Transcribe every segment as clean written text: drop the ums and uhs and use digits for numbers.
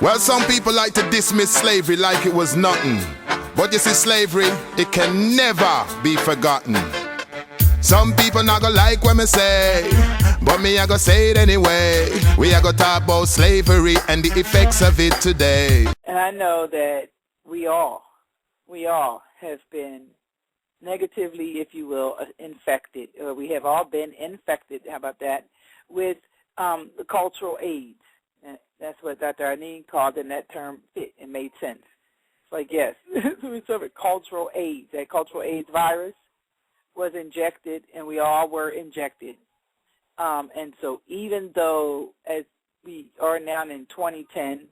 Well, some people like to dismiss slavery like it was nothing. But you see, slavery, it can never be forgotten. Some people not gonna like what me say, but me I gonna say it anyway. We are gonna talk about slavery and the effects of it today. And I know that we all have been negatively, if you will, infected, or we have all been infected, how about that, with the cultural AIDS. And that's what Dr. Arneen called, and that term fit and made sense. It's like, yes, we suffered cultural AIDS. That cultural AIDS virus was injected, and we all were injected. And so even though, as we are now in 2010,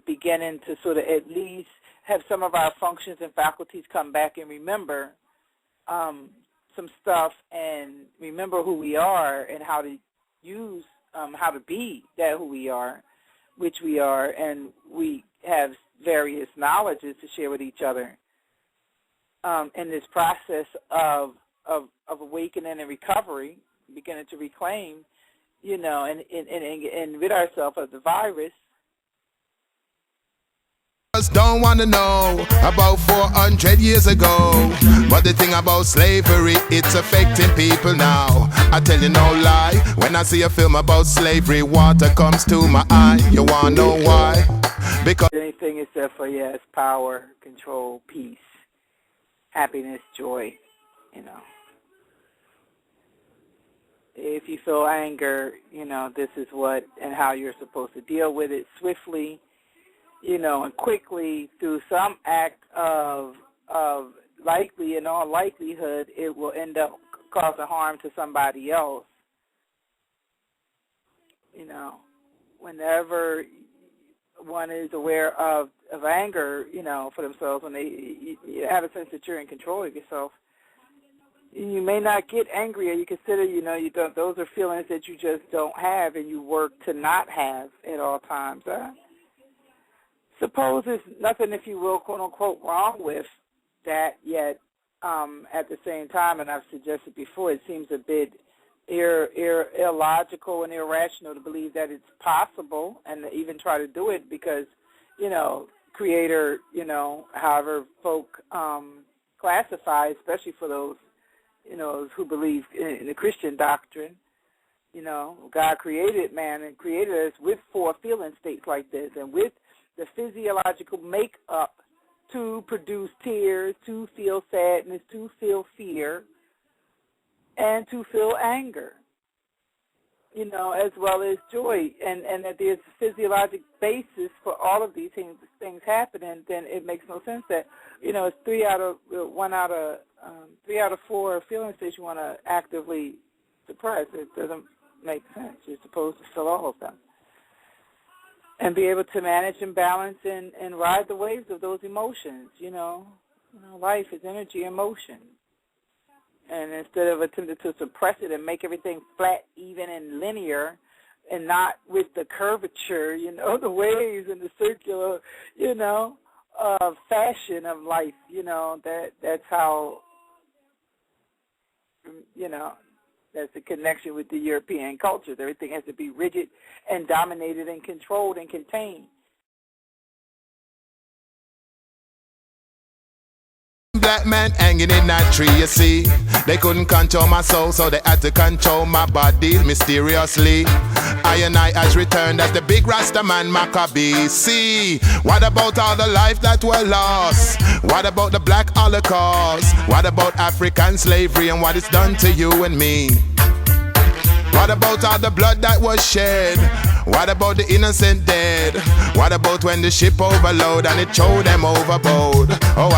beginning to sort of at least have some of our functions and faculties come back and remember some stuff and remember who we are and how to use, how to be that who we are, which we are, and we have various knowledges to share with each other in this process of awakening and recovery, beginning to reclaim, you know, and rid ourselves of the virus. Don't want to know about 400 years ago, but the thing about slavery, it's affecting people now. I tell you no lie, when I see a film about slavery, water comes to my eye. You want to know why? Because anything except for, yes, power, control, peace, happiness, joy, you know. If you feel anger, you know, this is what and how you're supposed to deal with it swiftly, you know, and quickly through some act of likely, in all likelihood, it will end up causing harm to somebody else. You know, whenever one is aware of anger, you know, for themselves, when you have a sense that you're in control of yourself, you may not get angry, or you consider, you know, those are feelings that you just don't have, and you work to not have at all times. Suppose there's nothing, if you will, quote unquote, wrong with that, yet at the same time, and I've suggested before, it seems a bit illogical and irrational to believe that it's possible and to even try to do it because, you know, Creator, you know, however folk classify, especially for those, you know, who believe in the Christian doctrine, you know, God created man and created us with 4 feeling states like this, and with the physiological makeup to produce tears, to feel sadness, to feel fear, and to feel anger, you know, as well as joy, and that there's a physiologic basis for all of these things happening. Then it makes no sense that, you know, it's 3 out of 4 feeling states you want to actively suppress. It doesn't make sense. You're supposed to feel all of them and be able to manage and balance and ride the waves of those emotions. You know, life is energy and motion. And instead of attempting to suppress it and make everything flat, even, and linear, and not with the curvature, you know, the waves and the circular, you know, fashion of life, you know, that's how, you know, that's the connection with the European cultures. Everything has to be rigid and dominated and controlled and contained. black man hanging in that tree, you see. They couldn't control my soul, so they had to control my body mysteriously. I and I has returned as the big Rasta man Maccabee. See, what about all the life that were lost? What about the black Holocaust? What about African slavery and what it's done to you and me? What about all the blood that was shed? What about the innocent dead? What about when the ship overload and it threw them overboard? Oh,